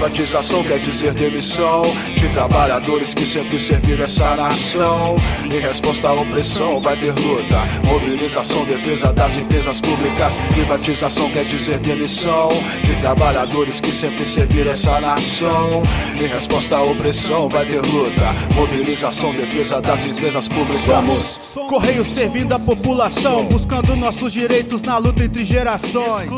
Privatização quer dizer demissão de trabalhadores que sempre serviram essa nação. Em resposta à opressão vai ter luta, mobilização, defesa das empresas públicas. Privatização quer dizer demissão de trabalhadores que sempre serviram essa nação. Em resposta à opressão vai ter luta, mobilização, defesa das empresas públicas. Somos Correios servindo a população, buscando nossos direitos na luta entre gerações.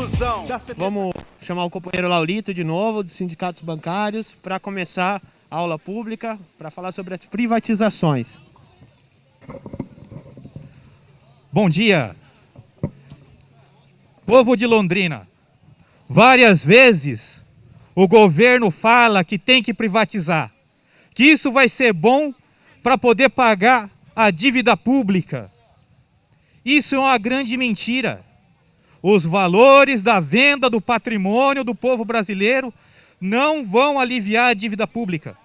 Vamos chamar o companheiro Laurito de novo, dos sindicatos bancários, para começar a aula pública, para falar sobre as privatizações. Bom dia, povo de Londrina. Várias vezes o governo fala que tem que privatizar, que isso vai ser bom para poder pagar a dívida pública. Isso é uma grande mentira. Os valores da venda do patrimônio do povo brasileiro não vão aliviar a dívida pública.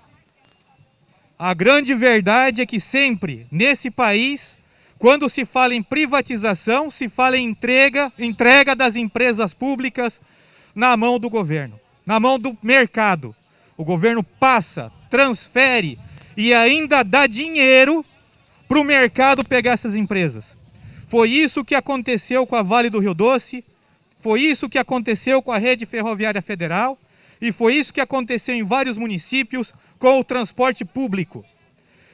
A grande verdade é que sempre, nesse país, quando se fala em privatização, se fala em entrega das empresas públicas na mão do governo, na mão do mercado. O governo passa, transfere e ainda dá dinheiro para o mercado pegar essas empresas. Foi isso que aconteceu com a Vale do Rio Doce, foi isso que aconteceu com a Rede Ferroviária Federal e foi isso que aconteceu em vários municípios com o transporte público.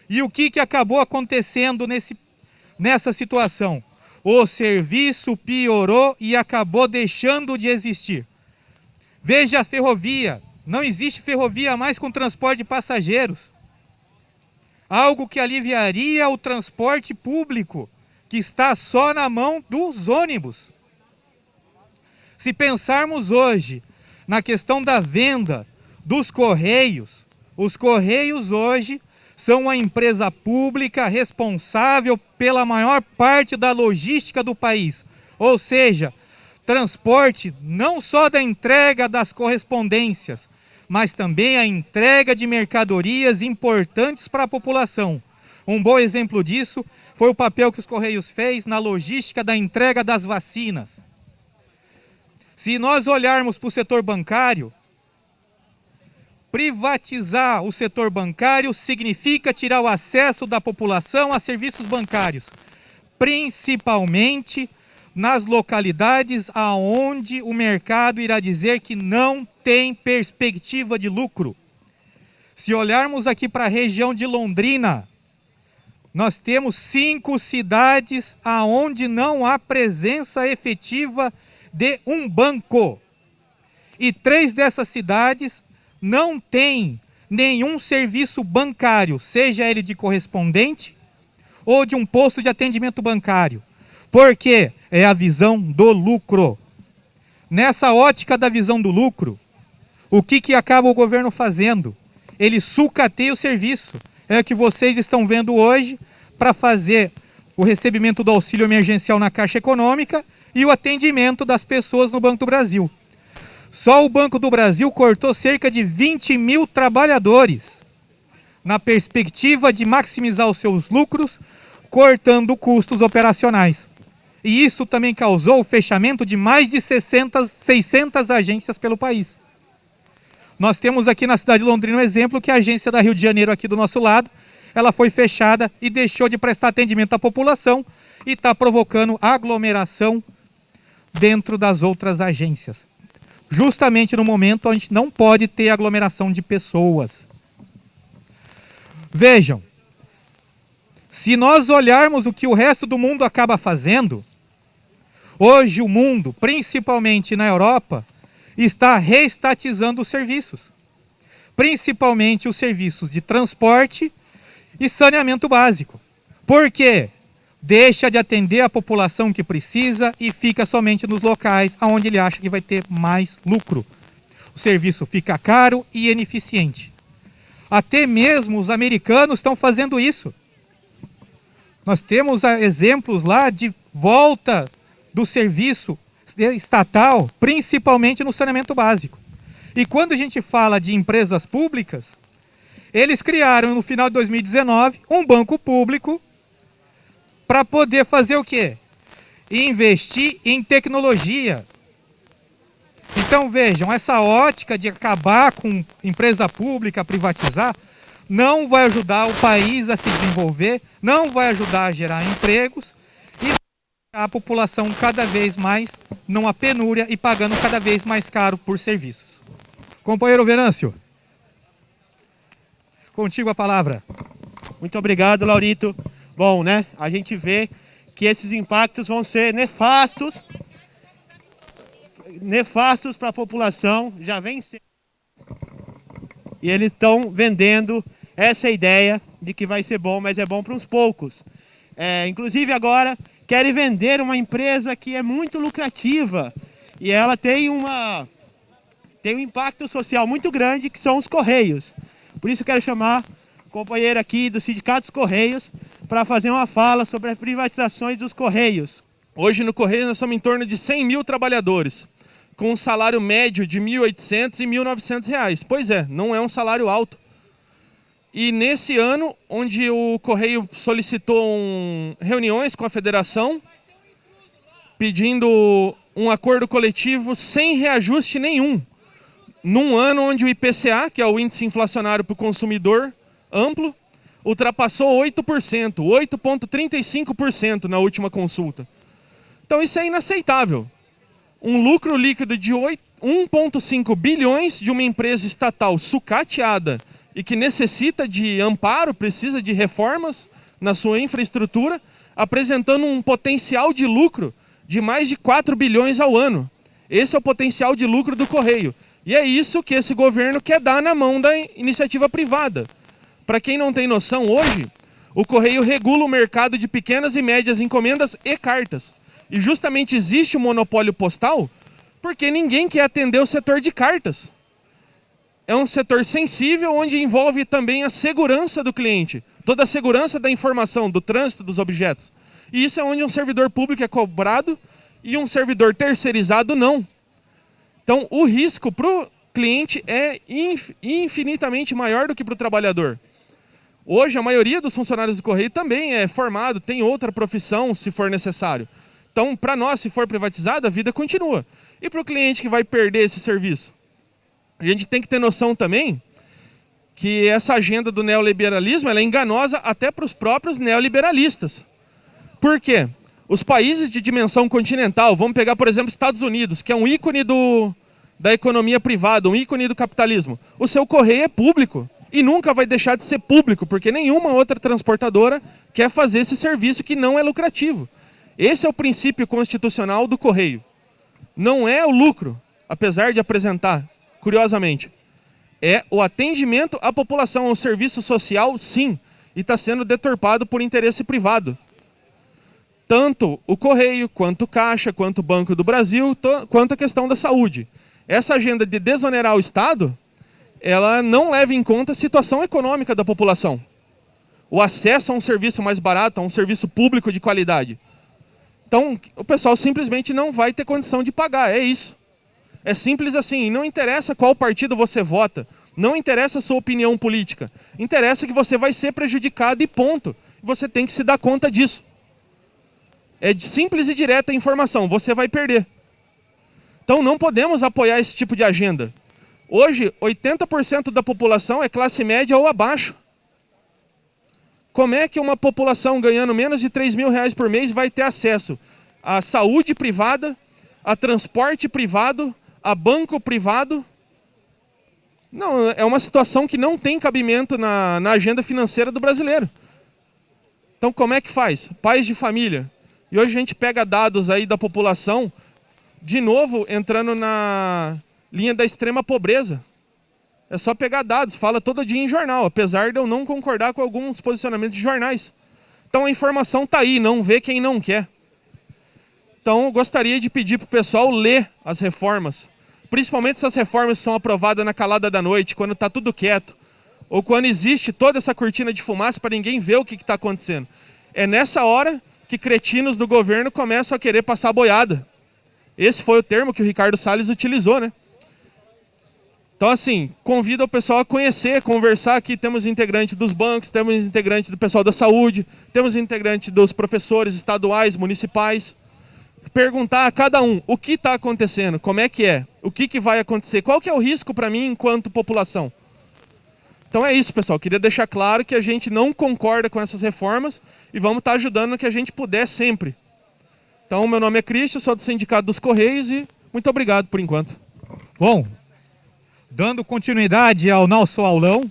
E o que acabou acontecendo nessa situação? O serviço piorou e acabou deixando de existir. Veja a ferrovia, não existe ferrovia mais com transporte de passageiros. Algo que aliviaria o transporte público, que está só na mão dos ônibus. Se pensarmos hoje na questão da venda dos Correios, os Correios hoje são uma empresa pública responsável pela maior parte da logística do país. Ou seja, transporte não só da entrega das correspondências, mas também a entrega de mercadorias importantes para a população. Um bom exemplo disso foi o papel que os Correios fez na logística da entrega das vacinas. Se nós olharmos para o setor bancário, privatizar o setor bancário significa tirar o acesso da população a serviços bancários, principalmente nas localidades aonde o mercado irá dizer que não tem perspectiva de lucro. Se olharmos aqui para a região de Londrina, nós temos 5 cidades aonde não há presença efetiva de um banco. E 3 dessas cidades não têm nenhum serviço bancário, seja ele de correspondente ou de um posto de atendimento bancário. Por quê? É a visão do lucro. Nessa ótica da visão do lucro, o que acaba o governo fazendo? Ele sucateia o serviço. É o que vocês estão vendo hoje para fazer o recebimento do auxílio emergencial na Caixa Econômica e o atendimento das pessoas no Banco do Brasil. Só o Banco do Brasil cortou cerca de 20 mil trabalhadores, na perspectiva de maximizar os seus lucros, cortando custos operacionais. E isso também causou o fechamento de mais de 600 agências pelo país. Nós temos aqui na cidade de Londrina um exemplo que a agência da Rio de Janeiro aqui do nosso lado, ela foi fechada e deixou de prestar atendimento à população e está provocando aglomeração dentro das outras agências. Justamente no momento onde a gente não pode ter aglomeração de pessoas. Vejam, se nós olharmos o que o resto do mundo acaba fazendo, hoje o mundo, principalmente na Europa, está reestatizando os serviços. Principalmente os serviços de transporte e saneamento básico. Por quê? Deixa de atender a população que precisa e fica somente nos locais onde ele acha que vai ter mais lucro. O serviço fica caro e ineficiente. Até mesmo os americanos estão fazendo isso. Nós temos exemplos lá de volta do serviço estatal, principalmente no saneamento básico. E quando a gente fala de empresas públicas, eles criaram no final de 2019 um banco público para poder fazer o quê? Investir em tecnologia. Então vejam, essa ótica de acabar com empresa pública, privatizar, não vai ajudar o país a se desenvolver, não vai ajudar a gerar empregos e a população cada vez mais numa penúria e pagando cada vez mais caro por serviços. Companheiro Venâncio, contigo a palavra. Muito obrigado, Laurito. Bom, né? A gente vê que esses impactos vão ser nefastos para a população, já vem sendo. E eles estão vendendo essa ideia de que vai ser bom, mas é bom para uns poucos. Inclusive agora querem vender uma empresa que é muito lucrativa e ela tem um impacto social muito grande, que são os Correios. Por isso eu quero chamar o companheiro aqui do Sindicato dos Correios para fazer uma fala sobre as privatizações dos Correios. Hoje no Correio nós somos em torno de 100 mil trabalhadores, com um salário médio de R$ 1.800 e R$ 1.900. Pois é, não é um salário alto. E nesse ano, onde o Correio solicitou reuniões com a federação, pedindo um acordo coletivo sem reajuste nenhum, num ano onde o IPCA, que é o índice inflacionário para o consumidor amplo, ultrapassou 8%, 8,35% na última consulta. Então isso é inaceitável. Um lucro líquido de 1,5 bilhões de uma empresa estatal sucateada e que necessita de amparo, precisa de reformas na sua infraestrutura, apresentando um potencial de lucro de mais de 4 bilhões ao ano. Esse é o potencial de lucro do Correio. E é isso que esse governo quer dar na mão da iniciativa privada. Para quem não tem noção, hoje, o Correio regula o mercado de pequenas e médias encomendas e cartas. E justamente existe o monopólio postal porque ninguém quer atender o setor de cartas. É um setor sensível onde envolve também a segurança do cliente, toda a segurança da informação, do trânsito dos objetos. E isso é onde um servidor público é cobrado e um servidor terceirizado não. Então o risco para o cliente é infinitamente maior do que para o trabalhador. Hoje a maioria dos funcionários do Correio também é formado, tem outra profissão se for necessário. Então, para nós, se for privatizado, a vida continua. E para o cliente que vai perder esse serviço? A gente tem que ter noção também que essa agenda do neoliberalismo ela é enganosa até para os próprios neoliberalistas. Por quê? Os países de dimensão continental, vamos pegar, por exemplo, Estados Unidos, que é um ícone da economia privada, um ícone do capitalismo. O seu correio é público e nunca vai deixar de ser público, porque nenhuma outra transportadora quer fazer esse serviço que não é lucrativo. Esse é o princípio constitucional do Correio. Não é o lucro, apesar de apresentar, curiosamente. É o atendimento à população, um serviço social, sim, e está sendo deturpado por interesse privado. Tanto o Correio, quanto o Caixa, quanto o Banco do Brasil, quanto a questão da saúde. Essa agenda de desonerar o Estado, ela não leva em conta a situação econômica da população. O acesso a um serviço mais barato, a um serviço público de qualidade. Então, o pessoal simplesmente não vai ter condição de pagar, é isso. É simples assim, não interessa qual partido você vota, não interessa a sua opinião política, interessa que você vai ser prejudicado e ponto. Você tem que se dar conta disso. É simples e direta a informação, você vai perder. Então não podemos apoiar esse tipo de agenda. Hoje, 80% da população é classe média ou abaixo. Como é que uma população ganhando menos de R$3.000 por mês vai ter acesso à saúde privada, a transporte privado, a banco privado? Não, é uma situação que não tem cabimento na agenda financeira do brasileiro. Então como é que faz? Pais de família. E hoje a gente pega dados aí da população, de novo entrando na linha da extrema pobreza. É só pegar dados, fala todo dia em jornal, apesar de eu não concordar com alguns posicionamentos de jornais. Então a informação está aí, não vê quem não quer. Então eu gostaria de pedir para o pessoal ler as reformas. Principalmente se as reformas são aprovadas na calada da noite, quando está tudo quieto. Ou quando existe toda essa cortina de fumaça para ninguém ver o que está acontecendo. É nessa hora que cretinos do governo começam a querer passar boiada. Esse foi o termo que o Ricardo Salles utilizou, né? Então, assim, convido o pessoal a conhecer, conversar aqui. Temos integrantes dos bancos, temos integrantes do pessoal da saúde, temos integrantes dos professores estaduais, municipais. perguntar a cada um o que está acontecendo, como é que é, o que vai acontecer, qual que é o risco para mim enquanto população. Então é isso, pessoal. Queria deixar claro que a gente não concorda com essas reformas e vamos estar ajudando no que a gente puder sempre. Então, meu nome é Cristian, sou do Sindicato dos Correios e muito obrigado por enquanto. Bom, dando continuidade ao nosso aulão,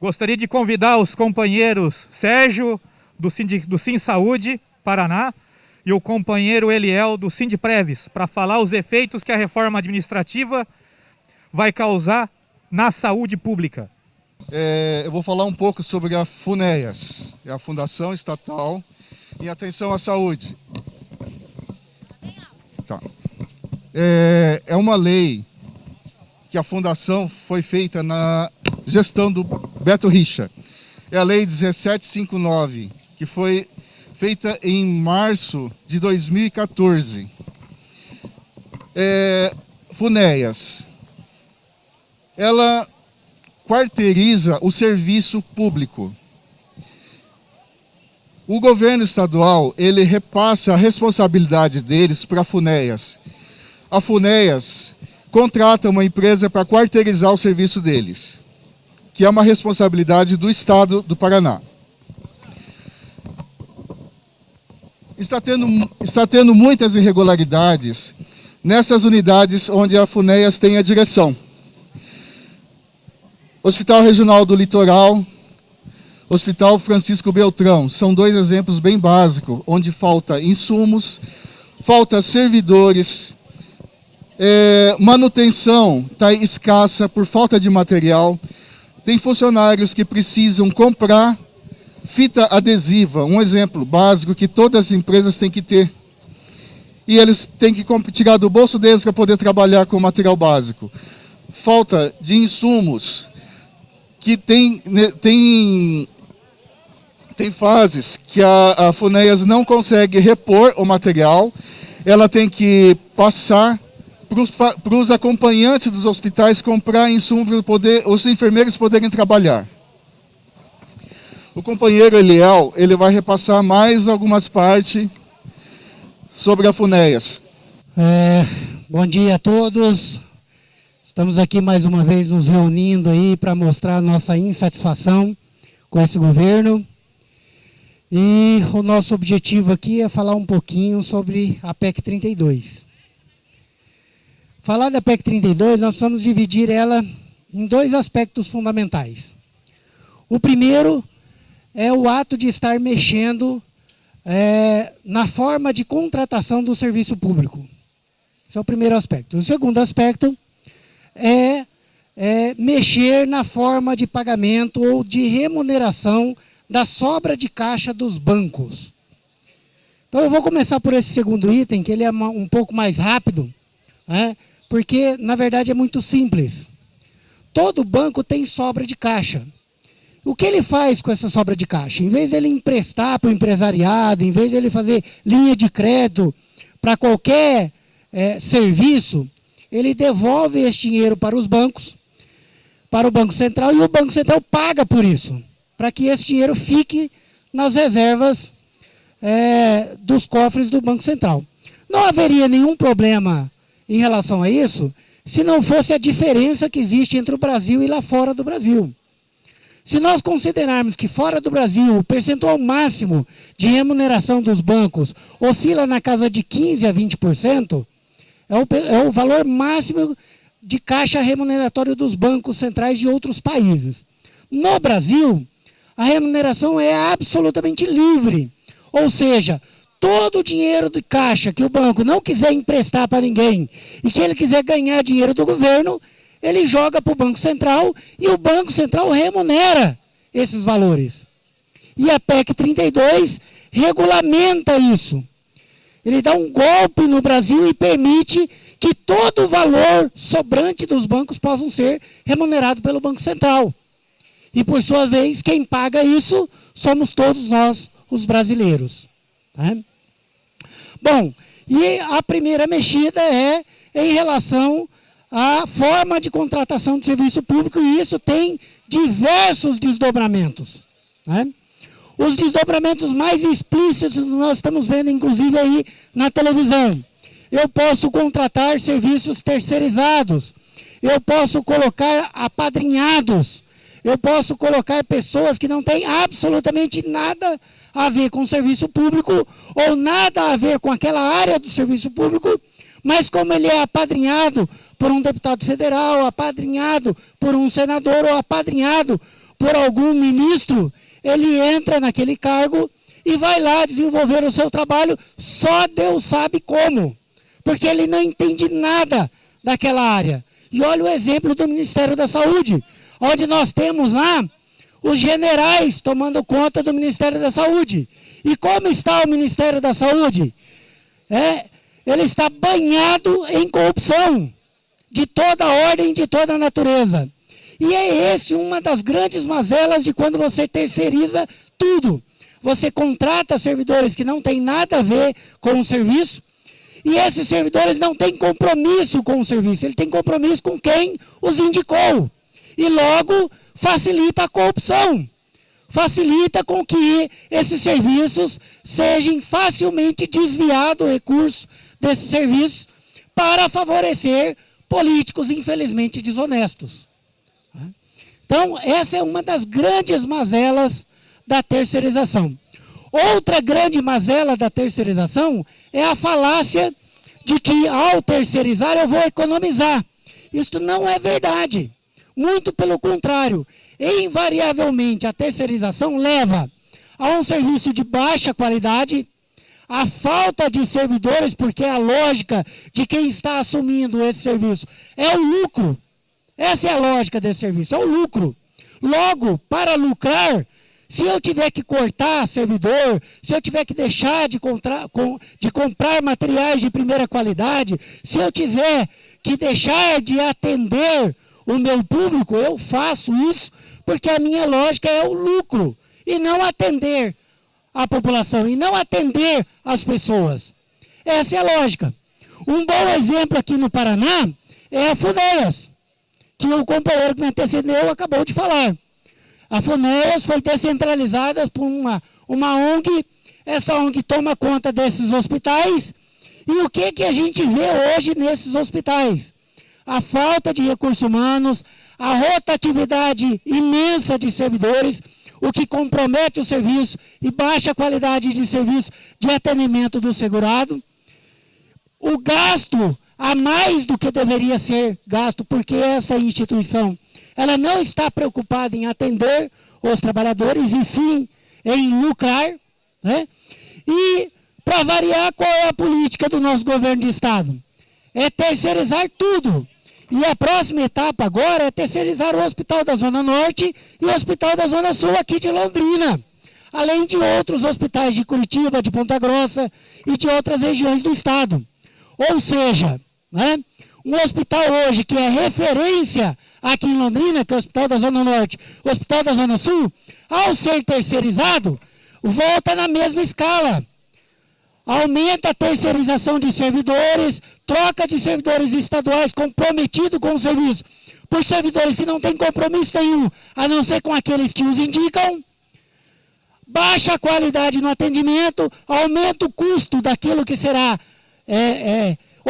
gostaria de convidar os companheiros Sérgio, do Sim Saúde, Paraná, e o companheiro Eliel, do Sindpreves, para falar os efeitos que a reforma administrativa vai causar na saúde pública. Eu vou falar um pouco sobre a FUNEAS, é a Fundação Estatal em Atenção à Saúde. Tá. É uma lei que a fundação foi feita na gestão do Beto Richa. É a Lei 1759, que foi feita em março de 2014. FUNEAS, ela quarteiriza o serviço público. O governo estadual, ele repassa a responsabilidade deles para a FUNEAS. A FUNEAS contrata uma empresa para quarteirizar o serviço deles, que é uma responsabilidade do Estado do Paraná. Está tendo muitas irregularidades nessas unidades onde a FUNEAS tem a direção. Hospital Regional do Litoral, Hospital Francisco Beltrão, são dois exemplos bem básicos, onde falta insumos, falta servidores, manutenção está escassa por falta de material, tem funcionários que precisam comprar fita adesiva, um exemplo básico que todas as empresas têm que ter. E eles têm que tirar do bolso deles para poder trabalhar com material básico. Falta de insumos, que tem fases que a FUNEAS não consegue repor o material, ela tem que passar para os acompanhantes dos hospitais comprar insumos para os enfermeiros poderem trabalhar. O companheiro Eliel, ele vai repassar mais algumas partes sobre a FUNEAS. Bom dia a todos. Estamos aqui mais uma vez nos reunindo aí para mostrar a nossa insatisfação com esse governo. E o nosso objetivo aqui é falar um pouquinho sobre a PEC 32. Falar da PEC 32, nós precisamos dividir ela em dois aspectos fundamentais. O primeiro é o ato de estar mexendo na forma de contratação do serviço público. Esse é o primeiro aspecto. O segundo aspecto é mexer na forma de pagamento ou de remuneração da sobra de caixa dos bancos. Então eu vou começar por esse segundo item, que ele é um pouco mais rápido, porque na verdade é muito simples. Todo banco tem sobra de caixa. O que ele faz com essa sobra de caixa? Em vez de ele emprestar para o empresariado, em vez de ele fazer linha de crédito para qualquer serviço, ele devolve esse dinheiro para os bancos, para o Banco Central, e o Banco Central paga por isso, para que esse dinheiro fique nas reservas dos cofres do Banco Central. Não haveria nenhum problema em relação a isso, se não fosse a diferença que existe entre o Brasil e lá fora do Brasil. Se nós considerarmos que fora do Brasil o percentual máximo de remuneração dos bancos oscila na casa de 15% a 20%, é o valor máximo de caixa remuneratório dos bancos centrais de outros países. No Brasil, a remuneração é absolutamente livre. Ou seja, todo o dinheiro de caixa que o banco não quiser emprestar para ninguém e que ele quiser ganhar dinheiro do governo, ele joga para o Banco Central e o Banco Central remunera esses valores. E a PEC 32 regulamenta isso. Ele dá um golpe no Brasil e permite que todo o valor sobrante dos bancos possam ser remunerado pelo Banco Central. E, por sua vez, quem paga isso somos todos nós, os brasileiros. Bom, e a primeira mexida é em relação à forma de contratação de serviço público, e isso tem diversos desdobramentos. Os desdobramentos mais explícitos nós estamos vendo, inclusive, aí na televisão. Eu posso contratar serviços terceirizados. Eu posso colocar apadrinhados. Eu posso colocar pessoas que não têm absolutamente nada a ver com o serviço público ou nada a ver com aquela área do serviço público, mas como ele é apadrinhado por um deputado federal, apadrinhado por um senador ou apadrinhado por algum ministro, ele entra naquele cargo e vai lá desenvolver o seu trabalho, só Deus sabe como, porque ele não entende nada daquela área. E olha o exemplo do Ministério da Saúde, onde nós temos lá os generais tomando conta do Ministério da Saúde. E como está o Ministério da Saúde? Ele está banhado em corrupção, de toda ordem, de toda natureza. E é esse uma das grandes mazelas de quando você terceiriza tudo. Você contrata servidores que não têm nada a ver com o serviço, e esses servidores não têm compromisso com o serviço, ele tem compromisso com quem os indicou. E logo facilita a corrupção, facilita com que esses serviços sejam facilmente desviados, o recurso desses serviços, para favorecer políticos infelizmente desonestos. Então, essa é uma das grandes mazelas da terceirização. Outra grande mazela da terceirização é a falácia de que ao terceirizar eu vou economizar. Isso não é verdade. Muito pelo contrário. Invariavelmente a terceirização leva a um serviço de baixa qualidade, a falta de servidores, porque a lógica de quem está assumindo esse serviço é o lucro. Essa é a lógica desse serviço, é o lucro. Logo, para lucrar, se eu tiver que cortar servidor, se eu tiver que deixar de comprar materiais de primeira qualidade, se eu tiver que deixar de atender o meu público, eu faço isso porque a minha lógica é o lucro e não atender a população, e não atender as pessoas. Essa é a lógica. Um bom exemplo aqui no Paraná é a FUNEAS, que o companheiro que me antecedeu acabou de falar. A FUNEAS foi descentralizada por uma ONG, essa ONG toma conta desses hospitais, e o que a gente vê hoje nesses hospitais? A falta de recursos humanos, a rotatividade imensa de servidores, o que compromete o serviço e baixa a qualidade de serviço de atendimento do segurado. O gasto a mais do que deveria ser gasto, porque essa instituição ela não está preocupada em atender os trabalhadores, e sim em lucrar, né? E, para variar, qual é a política do nosso governo de Estado? É terceirizar tudo. E a próxima etapa agora é terceirizar o Hospital da Zona Norte e o Hospital da Zona Sul aqui de Londrina, além de outros hospitais de Curitiba, de Ponta Grossa e de outras regiões do Estado. Ou seja, né, um hospital hoje que é referência aqui em Londrina, que é o Hospital da Zona Norte, o Hospital da Zona Sul, ao ser terceirizado, volta na mesma escala. Aumenta a terceirização de servidores, troca de servidores estaduais comprometidos com o serviço, por servidores que não têm compromisso nenhum, a não ser com aqueles que os indicam, baixa a qualidade no atendimento, aumenta o custo daquilo que será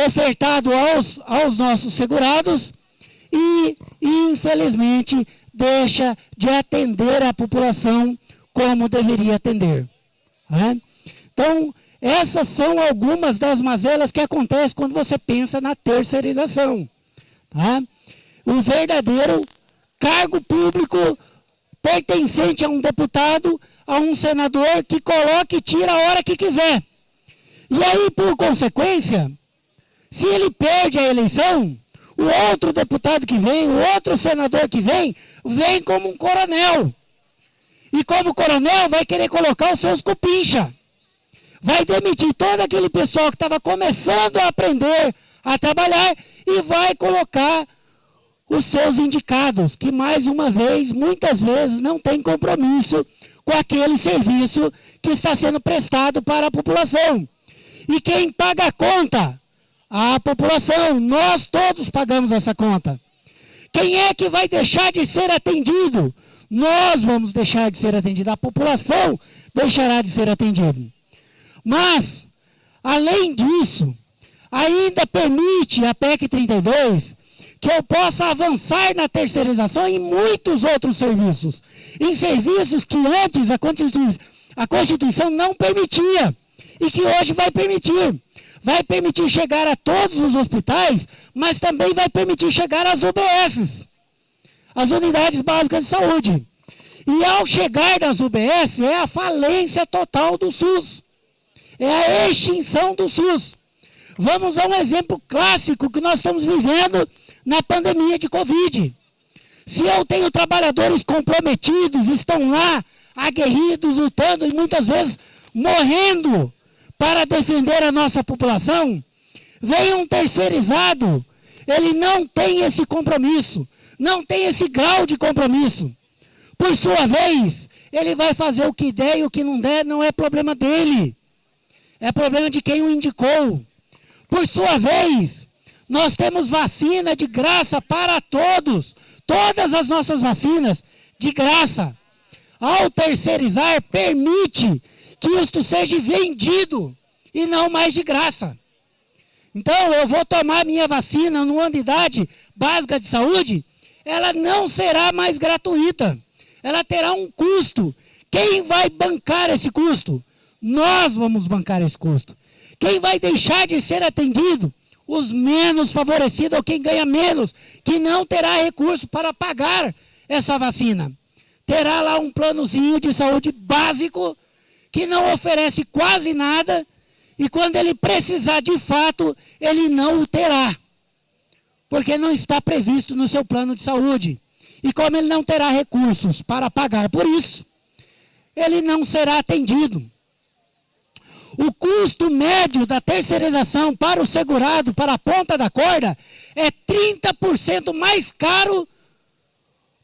ofertado aos nossos segurados e, infelizmente, deixa de atender a população como deveria atender. Né? Então, essas são algumas das mazelas que acontecem quando você pensa na terceirização. Tá? Um verdadeiro cargo público pertencente a um deputado, a um senador, que coloca e tira a hora que quiser. E aí, por consequência, se ele perde a eleição, o outro deputado que vem, o outro senador que vem como um coronel. E como coronel vai querer colocar os seus cupincha. Vai demitir todo aquele pessoal que estava começando a aprender a trabalhar e vai colocar os seus indicados, que mais uma vez, muitas vezes, não tem compromisso com aquele serviço que está sendo prestado para a população. E quem paga a conta? A população. Nós todos pagamos essa conta. Quem é que vai deixar de ser atendido? Nós vamos deixar de ser atendido. A população deixará de ser atendido. Mas, além disso, ainda permite a PEC 32 que eu possa avançar na terceirização em muitos outros serviços. Em serviços que antes a Constituição não permitia e que hoje vai permitir. Vai permitir chegar a todos os hospitais, mas também vai permitir chegar às UBSs, as Unidades Básicas de Saúde. E ao chegar nas UBS é a falência total do SUS. É a extinção do SUS. Vamos a um exemplo clássico que nós estamos vivendo na pandemia de Covid. Se eu tenho trabalhadores comprometidos, estão lá, aguerridos, lutando e muitas vezes morrendo para defender a nossa população, vem um terceirizado, ele não tem esse compromisso, não tem esse grau de compromisso. Por sua vez, ele vai fazer o que der e o que não der não é problema dele, é problema de quem o indicou. Por sua vez, nós temos vacina de graça para todos, todas as nossas vacinas de graça. Ao terceirizar, permite que isto seja vendido e não mais de graça. Então, eu vou tomar minha vacina numa unidade básica de saúde, ela não será mais gratuita. Ela terá um custo. Quem vai bancar esse custo? Nós vamos bancar esse custo. Quem vai deixar de ser atendido? Os menos favorecidos ou quem ganha menos, que não terá recurso para pagar essa vacina. Terá lá um planozinho de saúde básico que não oferece quase nada e quando ele precisar de fato, ele não o terá. Porque não está previsto no seu plano de saúde. E como ele não terá recursos para pagar por isso, ele não será atendido. O custo médio da terceirização para o segurado, para a ponta da corda, é 30% mais caro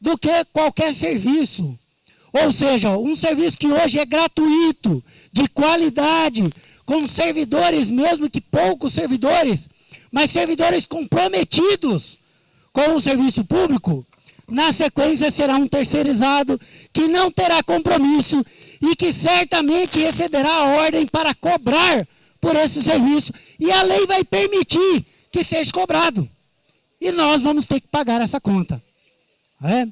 do que qualquer serviço. Ou seja, um serviço que hoje é gratuito, de qualidade, com servidores, mesmo que poucos servidores, mas servidores comprometidos com o serviço público, na sequência será um terceirizado que não terá compromisso e que certamente receberá a ordem para cobrar por esse serviço. E a lei vai permitir que seja cobrado. E nós vamos ter que pagar essa conta. É?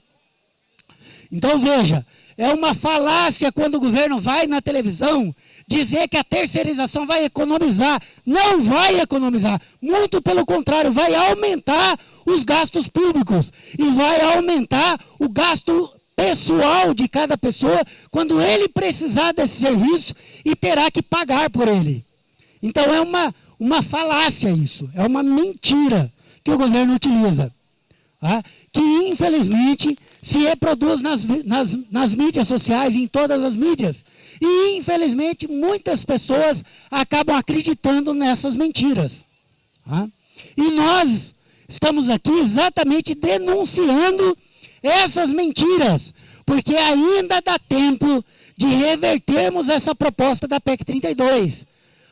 Então veja, é uma falácia quando o governo vai na televisão dizer que a terceirização vai economizar. Não vai economizar. Muito pelo contrário, vai aumentar os gastos públicos e vai aumentar o gasto pessoal de cada pessoa quando ele precisar desse serviço e terá que pagar por ele. Então é uma falácia isso, é uma mentira que o governo utiliza, tá? Que infelizmente se reproduz nas mídias sociais, em todas as mídias. E infelizmente muitas pessoas acabam acreditando nessas mentiras. Tá? E nós estamos aqui exatamente denunciando essas mentiras, porque ainda dá tempo de revertermos essa proposta da PEC 32.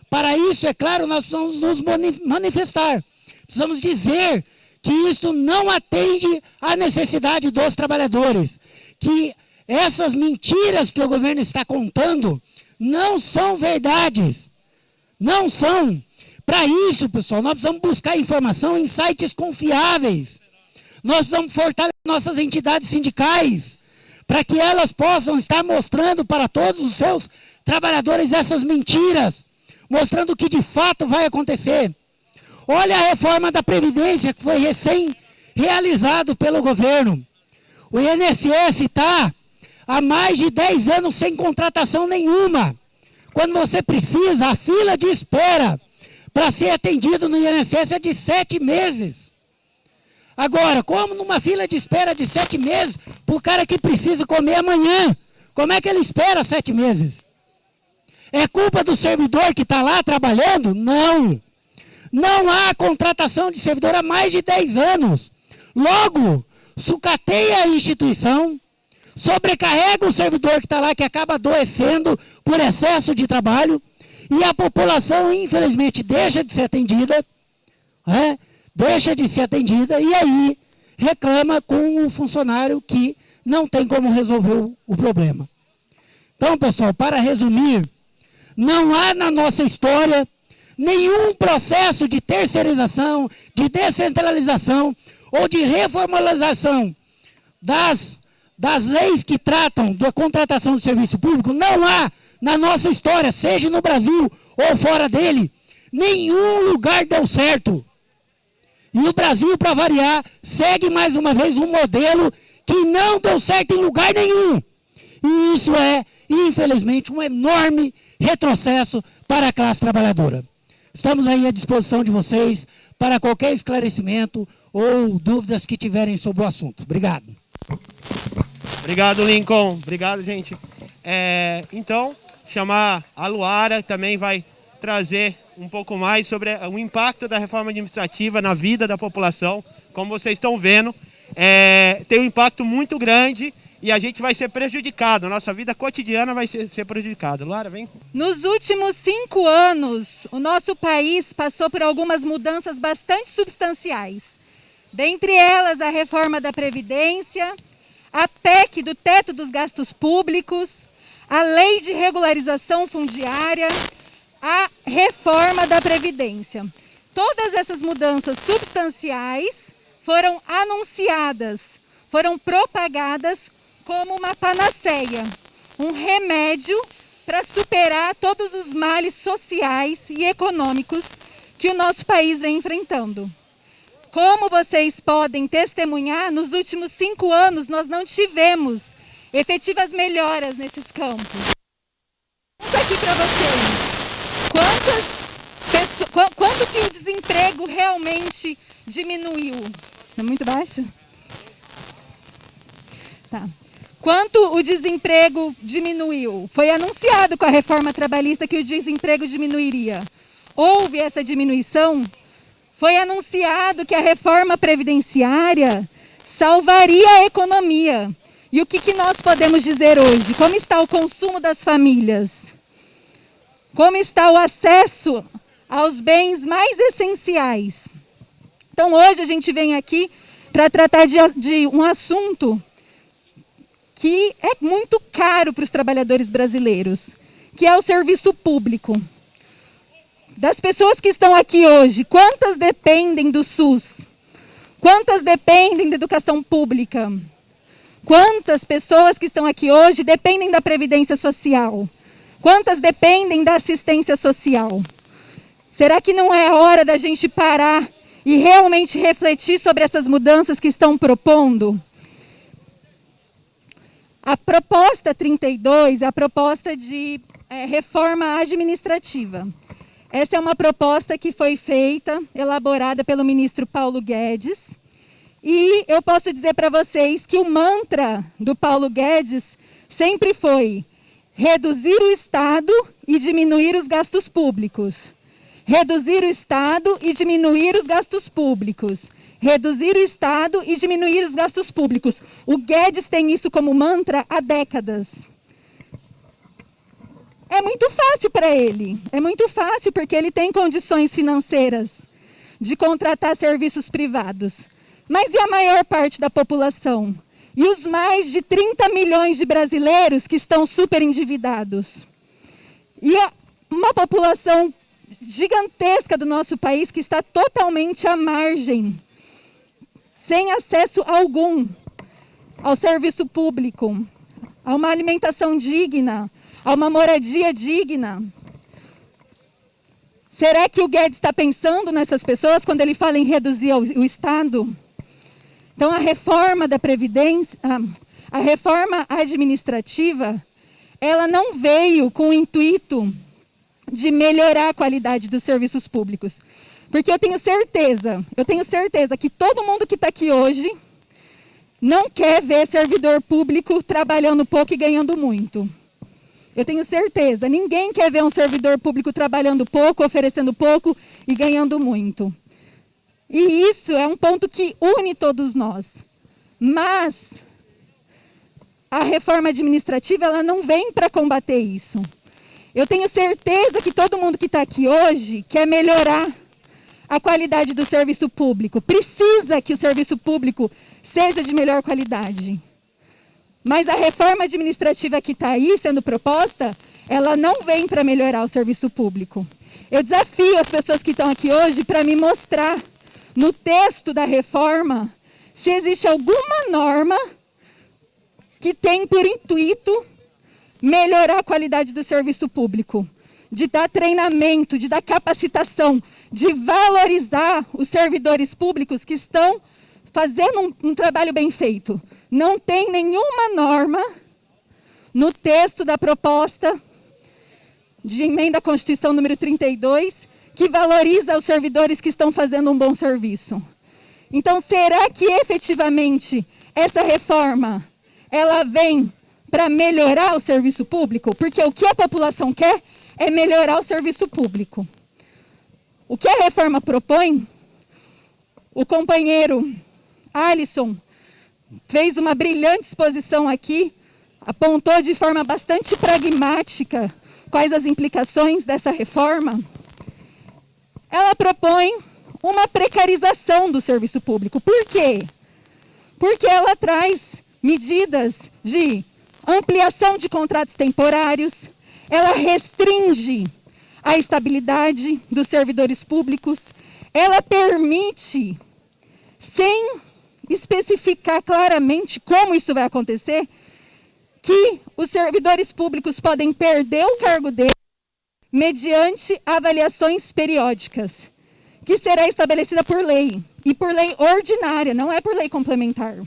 Para isso, é claro, nós precisamos nos manifestar. Precisamos dizer que isto não atende à necessidade dos trabalhadores, que essas mentiras que o governo está contando não são verdades. Não são. Para isso, pessoal, nós precisamos buscar informação em sites confiáveis. Nós precisamos fortalecer nossas entidades sindicais, para que elas possam estar mostrando para todos os seus trabalhadores essas mentiras, mostrando o que de fato vai acontecer. Olha a reforma da Previdência que foi recém-realizado pelo governo. O INSS está há mais de 10 anos sem contratação nenhuma. Quando você precisa, a fila de espera para ser atendido no INSS é de 7 meses. Agora, como numa fila de espera de 7 meses, para o cara que precisa comer amanhã, como é que ele espera 7 meses? É culpa do servidor que está lá trabalhando? Não. Não há contratação de servidor há mais de 10 anos. Logo, sucateia a instituição, sobrecarrega o servidor que está lá, que acaba adoecendo por excesso de trabalho, e a população, infelizmente, deixa de ser atendida, deixa de ser atendida, e aí reclama com o funcionário que não tem como resolver o problema. Então, pessoal, para resumir, não há na nossa história nenhum processo de terceirização, de descentralização ou de reformulação das leis que tratam da contratação do serviço público. Não há na nossa história, seja no Brasil ou fora dele, nenhum lugar deu certo. E o Brasil, para variar, segue mais uma vez um modelo que não deu certo em lugar nenhum. E isso é, infelizmente, um enorme retrocesso para a classe trabalhadora. Estamos aí à disposição de vocês para qualquer esclarecimento ou dúvidas que tiverem sobre o assunto. Obrigado. Obrigado, Lincoln. Obrigado, gente. Então, chamar a Luara, também vai trazer um pouco mais sobre o impacto da reforma administrativa na vida da população. Como vocês estão vendo, tem um impacto muito grande e a gente vai ser prejudicado. A nossa vida cotidiana vai ser prejudicada. Luara, vem. Nos últimos 5 anos, o nosso país passou por algumas mudanças bastante substanciais. Dentre elas, a reforma da Previdência, a PEC do teto dos gastos públicos, a lei de regularização fundiária, a reforma da Previdência. Todas essas mudanças substanciais foram anunciadas, foram propagadas como uma panaceia, um remédio para superar todos os males sociais e econômicos que o nosso país vem enfrentando. Como vocês podem testemunhar, nos últimos 5 anos nós não tivemos efetivas melhoras nesses campos. Vou aqui para vocês. Quanto que o desemprego realmente diminuiu? É muito baixo? Tá. Quanto o desemprego diminuiu? Foi anunciado com a reforma trabalhista que o desemprego diminuiria. Houve essa diminuição? Foi anunciado que a reforma previdenciária salvaria a economia. E o que nós podemos dizer hoje? Como está o consumo das famílias? Como está o acesso aos bens mais essenciais? Então, hoje a gente vem aqui para tratar de um assunto que é muito caro para os trabalhadores brasileiros, que é o serviço público. Das pessoas que estão aqui hoje, quantas dependem do SUS? Quantas dependem da educação pública? Quantas pessoas que estão aqui hoje dependem da Previdência Social? Quantas dependem da assistência social? Será que não é hora da gente parar e realmente refletir sobre essas mudanças que estão propondo? A proposta 32 é a proposta de reforma administrativa. Essa é uma proposta que foi feita, elaborada pelo ministro Paulo Guedes. E eu posso dizer para vocês que o mantra do Paulo Guedes sempre foi reduzir o Estado e diminuir os gastos públicos. Reduzir o Estado e diminuir os gastos públicos. Reduzir o Estado e diminuir os gastos públicos. O Guedes tem isso como mantra há décadas. É muito fácil para ele. É muito fácil porque ele tem condições financeiras de contratar serviços privados. Mas e a maior parte da população? E os mais de 30 milhões de brasileiros que estão super endividados? E uma população gigantesca do nosso país que está totalmente à margem, sem acesso algum ao serviço público, a uma alimentação digna, a uma moradia digna. Será que o Guedes está pensando nessas pessoas quando ele fala em reduzir o Estado? Então, a reforma da Previdência, a reforma administrativa, ela não veio com o intuito de melhorar a qualidade dos serviços públicos. Porque eu tenho certeza que todo mundo que está aqui hoje não quer ver servidor público trabalhando pouco e ganhando muito. Eu tenho certeza, ninguém quer ver um servidor público trabalhando pouco, oferecendo pouco e ganhando muito. E isso é um ponto que une todos nós. Mas a reforma administrativa ela não vem para combater isso. Eu tenho certeza que todo mundo que está aqui hoje quer melhorar a qualidade do serviço público. Precisa que o serviço público seja de melhor qualidade. Mas a reforma administrativa que está aí sendo proposta, ela não vem para melhorar o serviço público. Eu desafio as pessoas que estão aqui hoje para me mostrar no texto da reforma se existe alguma norma que tem por intuito melhorar a qualidade do serviço público, de dar treinamento, de dar capacitação, de valorizar os servidores públicos que estão fazendo um trabalho bem feito. Não tem nenhuma norma no texto da proposta de emenda à Constituição número 32 que valoriza os servidores que estão fazendo um bom serviço. Então, será que efetivamente essa reforma ela vem para melhorar o serviço público? Porque o que a população quer é melhorar o serviço público. O que a reforma propõe, o companheiro Alisson fez uma brilhante exposição aqui, apontou de forma bastante pragmática quais as implicações dessa reforma. Ela propõe uma precarização do serviço público. Por quê? Porque ela traz medidas de ampliação de contratos temporários, ela restringe a estabilidade dos servidores públicos, ela permite, sem especificar claramente como isso vai acontecer, que os servidores públicos podem perder o cargo deles mediante avaliações periódicas, que será estabelecida por lei, e por lei ordinária, não é por lei complementar.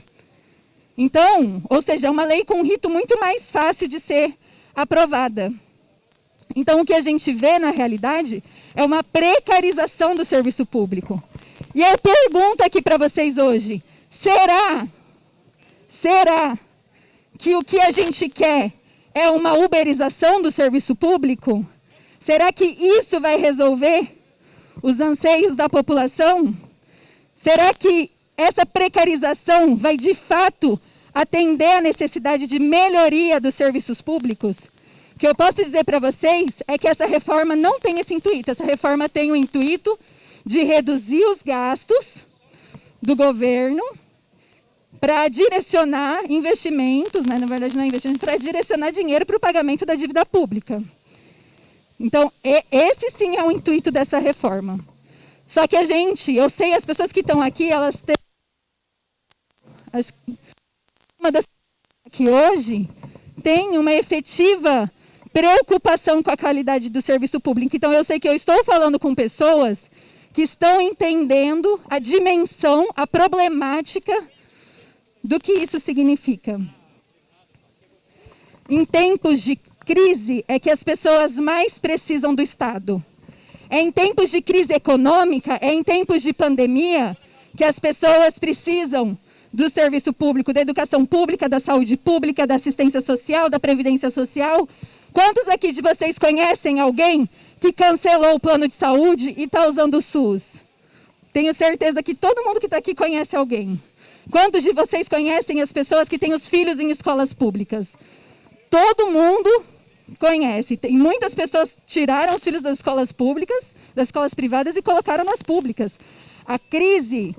Então, ou seja, é uma lei com um rito muito mais fácil de ser aprovada. Então, o que a gente vê na realidade é uma precarização do serviço público. E eu pergunto aqui para vocês hoje, será que o que a gente quer é uma uberização do serviço público? Será que isso vai resolver os anseios da população? Será que essa precarização vai, de fato, atender a necessidade de melhoria dos serviços públicos? O que eu posso dizer para vocês é que essa reforma não tem esse intuito. Essa reforma tem o intuito de reduzir os gastos do governo para direcionar investimentos, né? Na verdade não é investimento, para direcionar dinheiro para o pagamento da dívida pública. Então, esse sim é o intuito dessa reforma. Só que eu sei, as pessoas que estão aqui, elas têm... Uma das que hoje tem uma efetiva preocupação com a qualidade do serviço público. Então, eu sei que eu estou falando com pessoas que estão entendendo a dimensão, a problemática do que isso significa. Em tempos de crise é que as pessoas mais precisam do Estado. É em tempos de crise econômica, é em tempos de pandemia que as pessoas precisam do serviço público, da educação pública, da saúde pública, da assistência social, da previdência social. Quantos aqui de vocês conhecem alguém que cancelou o plano de saúde e está usando o SUS? Tenho certeza que todo mundo que está aqui conhece alguém. Quantos de vocês conhecem as pessoas que têm os filhos em escolas públicas? Todo mundo conhece. Tem muitas pessoas tiraram os filhos das escolas públicas, das escolas privadas e colocaram nas públicas. A crise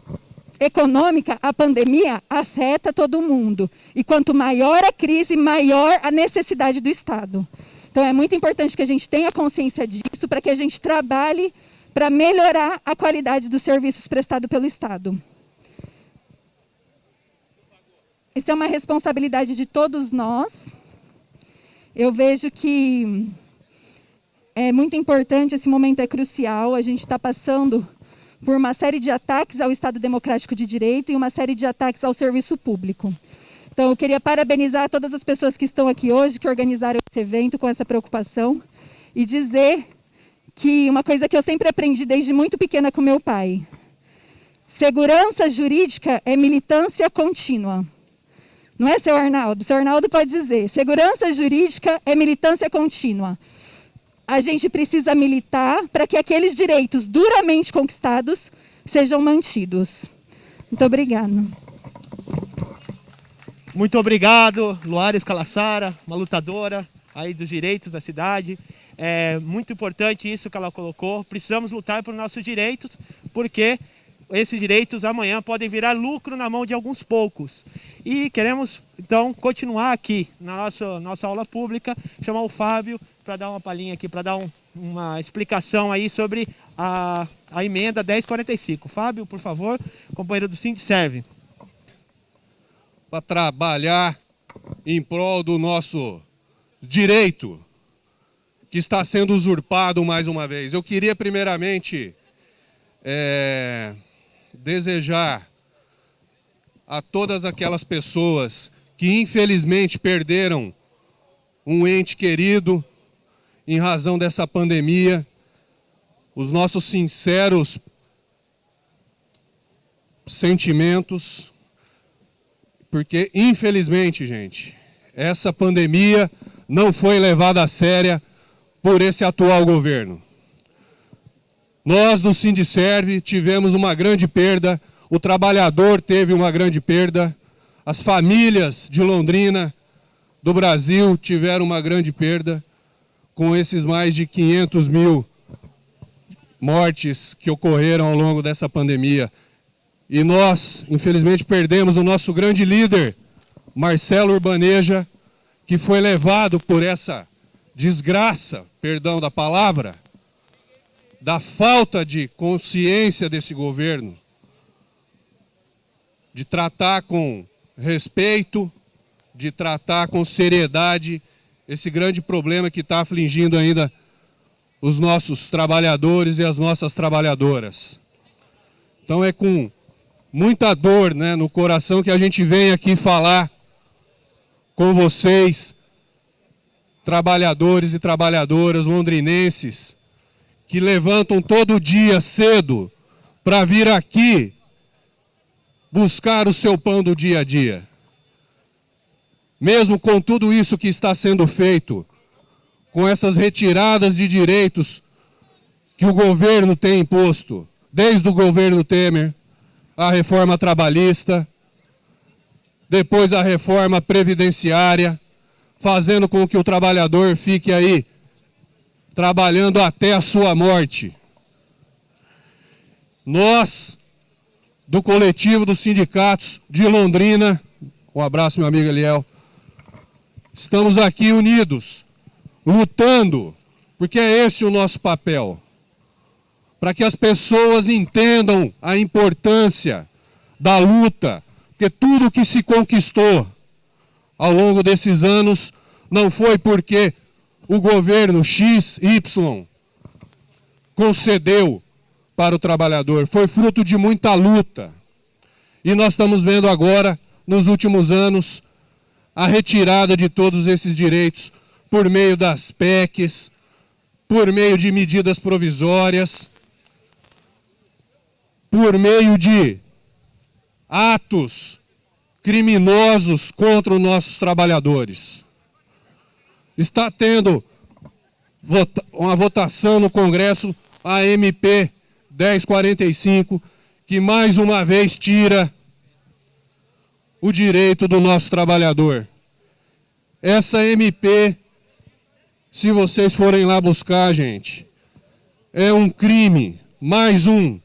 econômica, a pandemia, afeta todo mundo. E quanto maior a crise, maior a necessidade do Estado. Então é muito importante que a gente tenha consciência disso para que a gente trabalhe para melhorar a qualidade dos serviços prestados pelo Estado. Essa é uma responsabilidade de todos nós. Eu vejo que é muito importante, esse momento é crucial, a gente está passando por uma série de ataques ao Estado Democrático de Direito e uma série de ataques ao serviço público. Então, eu queria parabenizar todas as pessoas que estão aqui hoje, que organizaram esse evento com essa preocupação, e dizer que uma coisa que eu sempre aprendi desde muito pequena com meu pai: segurança jurídica é militância contínua. Não é, seu Arnaldo? Seu Arnaldo pode dizer, segurança jurídica é militância contínua. A gente precisa militar para que aqueles direitos duramente conquistados sejam mantidos. Muito obrigada. Muito obrigado, Luares Calassara, uma lutadora aí dos direitos da cidade. É muito importante isso que ela colocou. Precisamos lutar por nossos direitos, porque esses direitos amanhã podem virar lucro na mão de alguns poucos. E queremos, então, continuar aqui na nossa aula pública, chamar o Fábio para dar uma palhinha aqui, para dar uma explicação aí sobre a emenda 1045. Fábio, por favor, companheiro do Sindserv. Para trabalhar em prol do nosso direito, que está sendo usurpado mais uma vez. Eu queria, primeiramente, desejar a todas aquelas pessoas que, infelizmente, perderam um ente querido em razão dessa pandemia, os nossos sinceros sentimentos, porque, infelizmente, gente, essa pandemia não foi levada a sério por esse atual governo. Nós, do Sindserv, tivemos uma grande perda, o trabalhador teve uma grande perda, as famílias de Londrina, do Brasil, tiveram uma grande perda, com esses mais de 500 mil mortes que ocorreram ao longo dessa pandemia. E nós, infelizmente, perdemos o nosso grande líder, Marcelo Urbaneja, que foi levado por essa desgraça, perdão da palavra, da falta de consciência desse governo, de tratar com respeito, de tratar com seriedade esse grande problema que está afligindo ainda os nossos trabalhadores e as nossas trabalhadoras. Então é com muita dor, né, no coração que a gente vem aqui falar com vocês, trabalhadores e trabalhadoras londrinenses, que levantam todo dia cedo para vir aqui buscar o seu pão do dia a dia. Mesmo com tudo isso que está sendo feito, com essas retiradas de direitos que o governo tem imposto, desde o governo Temer, a reforma trabalhista, depois a reforma previdenciária, fazendo com que o trabalhador fique aí trabalhando até a sua morte. Nós, do coletivo dos sindicatos de Londrina, um abraço, meu amigo Eliel, estamos aqui unidos, lutando, porque é esse o nosso papel, para que as pessoas entendam a importância da luta, porque tudo que se conquistou ao longo desses anos não foi porque o governo XY concedeu para o trabalhador, foi fruto de muita luta. E nós estamos vendo agora, nos últimos anos, a retirada de todos esses direitos por meio das PECs, por meio de medidas provisórias, por meio de atos criminosos contra os nossos trabalhadores. Está tendo uma votação no Congresso, a MP 1045, que mais uma vez tira o direito do nosso trabalhador. Essa MP, se vocês forem lá buscar, gente, é um crime, mais um,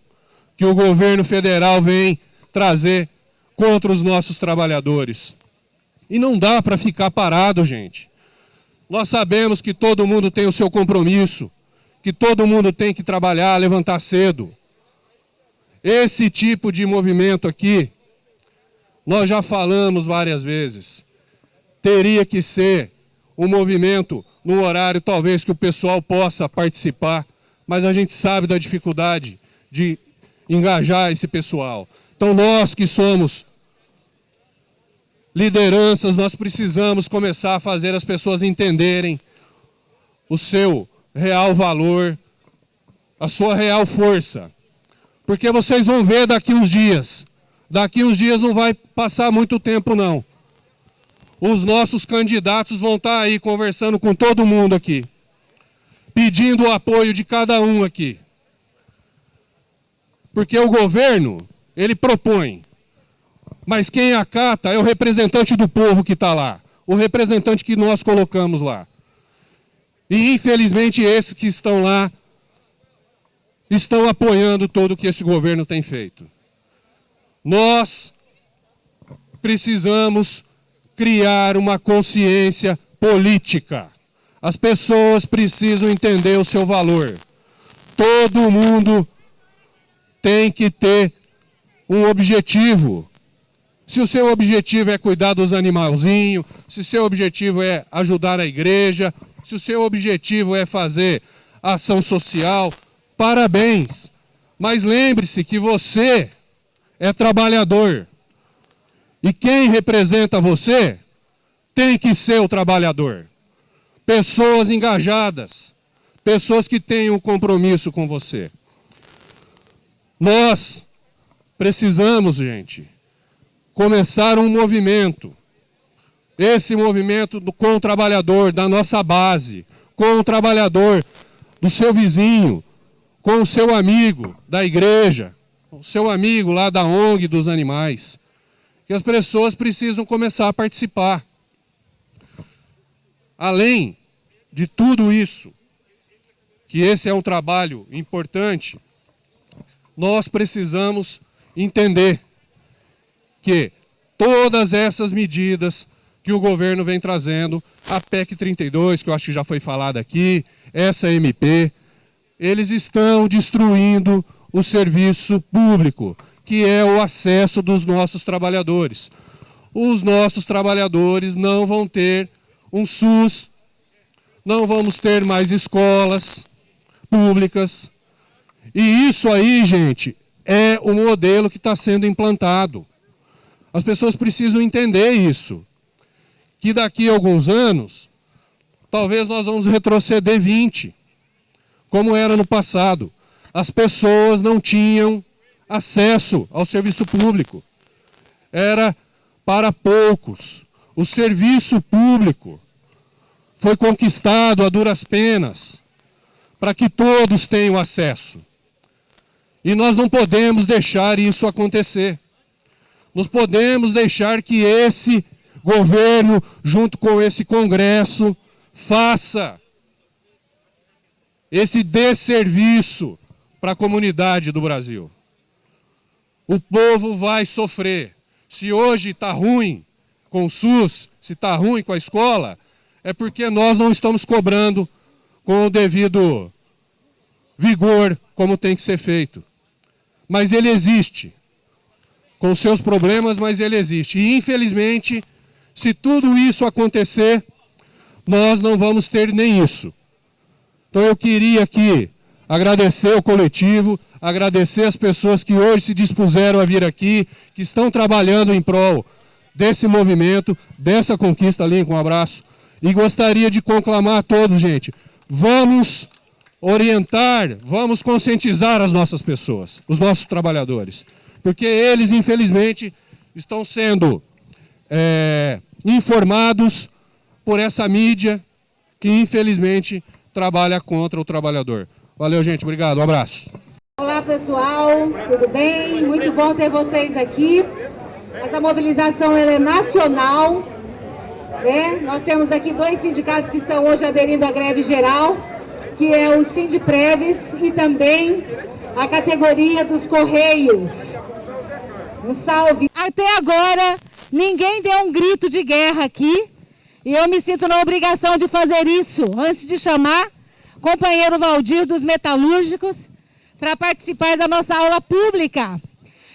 que o governo federal vem trazer contra os nossos trabalhadores. E não dá para ficar parado, gente. Nós sabemos que todo mundo tem o seu compromisso, que todo mundo tem que trabalhar, levantar cedo. Esse tipo de movimento aqui, nós já falamos várias vezes, teria que ser um movimento no horário talvez que o pessoal possa participar, mas a gente sabe da dificuldade de engajar esse pessoal. Então nós que somos lideranças, nós precisamos começar a fazer as pessoas entenderem o seu real valor, a sua real força. Porque vocês vão ver daqui uns dias não vai passar muito tempo não. Os nossos candidatos vão estar aí conversando com todo mundo aqui, pedindo o apoio de cada um aqui. Porque o governo, ele propõe, mas quem acata é o representante do povo que está lá, o representante que nós colocamos lá. E infelizmente esses que estão lá estão apoiando tudo o que esse governo tem feito. Nós precisamos criar uma consciência política. As pessoas precisam entender o seu valor. Todo mundo tem que ter um objetivo. Se o seu objetivo é cuidar dos animalzinhos, se o seu objetivo é ajudar a igreja, se o seu objetivo é fazer ação social, parabéns. Mas lembre-se que você é trabalhador. E quem representa você tem que ser o trabalhador. Pessoas engajadas, pessoas que têm um compromisso com você. Nós precisamos, gente, começar um movimento. Esse movimento com o trabalhador da nossa base, com o trabalhador do seu vizinho, com o seu amigo da igreja, o seu amigo lá da ONG dos animais. Que as pessoas precisam começar a participar. Além de tudo isso, que esse é um trabalho importante, nós precisamos entender que todas essas medidas que o governo vem trazendo, a PEC 32, que eu acho que já foi falado aqui, essa MP, eles estão destruindo o serviço público, que é o acesso dos nossos trabalhadores. Os nossos trabalhadores não vão ter um SUS, não vamos ter mais escolas públicas. E isso aí, gente, é o modelo que está sendo implantado. As pessoas precisam entender isso. Que daqui a alguns anos, talvez nós vamos retroceder 20, como era no passado. As pessoas não tinham acesso ao serviço público. Era para poucos. O serviço público foi conquistado a duras penas, para que todos tenham acesso. E nós não podemos deixar isso acontecer. Nós podemos deixar que esse governo, junto com esse Congresso, faça esse desserviço para a comunidade do Brasil. O povo vai sofrer. Se hoje está ruim com o SUS, se está ruim com a escola, é porque nós não estamos cobrando com o devido vigor, como tem que ser feito. Mas ele existe, com seus problemas, mas ele existe. E, infelizmente, se tudo isso acontecer, nós não vamos ter nem isso. Então eu queria aqui agradecer o coletivo, agradecer as pessoas que hoje se dispuseram a vir aqui, que estão trabalhando em prol desse movimento, dessa conquista, Lincoln, um abraço. E gostaria de conclamar a todos, gente, vamos orientar, vamos conscientizar as nossas pessoas, os nossos trabalhadores. Porque eles, infelizmente, estão sendo informados por essa mídia que, infelizmente, trabalha contra o trabalhador. Valeu, gente. Obrigado. Um abraço. Olá, pessoal. Tudo bem? Muito bom ter vocês aqui. Essa mobilização ela é nacional. Né? Nós temos aqui 2 sindicatos que estão hoje aderindo à greve geral, que é o Sindpreves e também a categoria dos Correios. Um salve. Até agora, ninguém deu um grito de guerra aqui, e eu me sinto na obrigação de fazer isso, antes de chamar o companheiro Valdir dos Metalúrgicos para participar da nossa aula pública.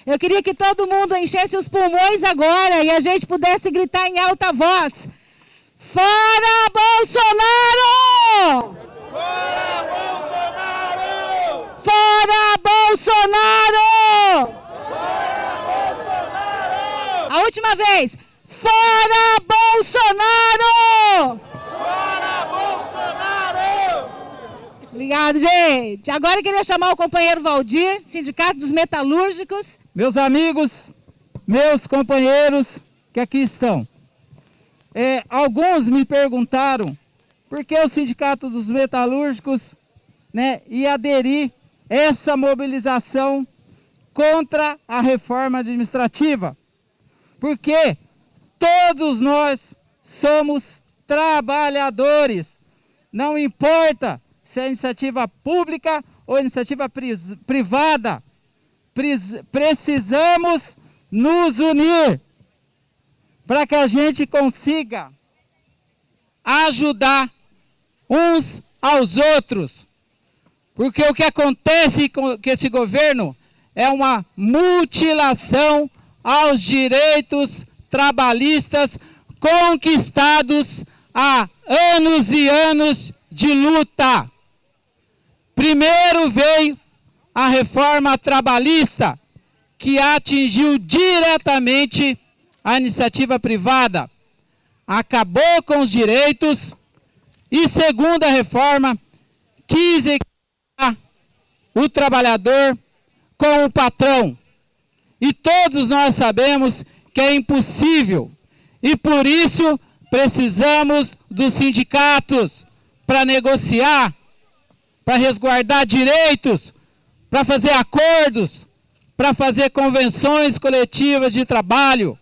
Eu queria que todo mundo enchesse os pulmões agora e a gente pudesse gritar em alta voz: fora Bolsonaro! Fora Bolsonaro! Fora Bolsonaro! Fora Bolsonaro! A última vez. Fora Bolsonaro! Fora Bolsonaro! Obrigado, gente. Agora eu queria chamar o companheiro Valdir, Sindicato dos Metalúrgicos. Meus amigos, meus companheiros que aqui estão. Alguns me perguntaram por que o Sindicato dos Metalúrgicos, né, ia aderir a essa mobilização contra a reforma administrativa. Porque todos nós somos trabalhadores. Não importa se é iniciativa pública ou iniciativa privada, precisamos nos unir para que a gente consiga ajudar uns aos outros. Porque o que acontece com esse governo é uma mutilação aos direitos trabalhistas conquistados há anos e anos de luta. Primeiro veio a reforma trabalhista, que atingiu diretamente a iniciativa privada, acabou com os direitos, e segunda reforma, quis equiparar o trabalhador com o patrão. E todos nós sabemos que é impossível, e por isso precisamos dos sindicatos para negociar, para resguardar direitos, para fazer acordos, para fazer convenções coletivas de trabalho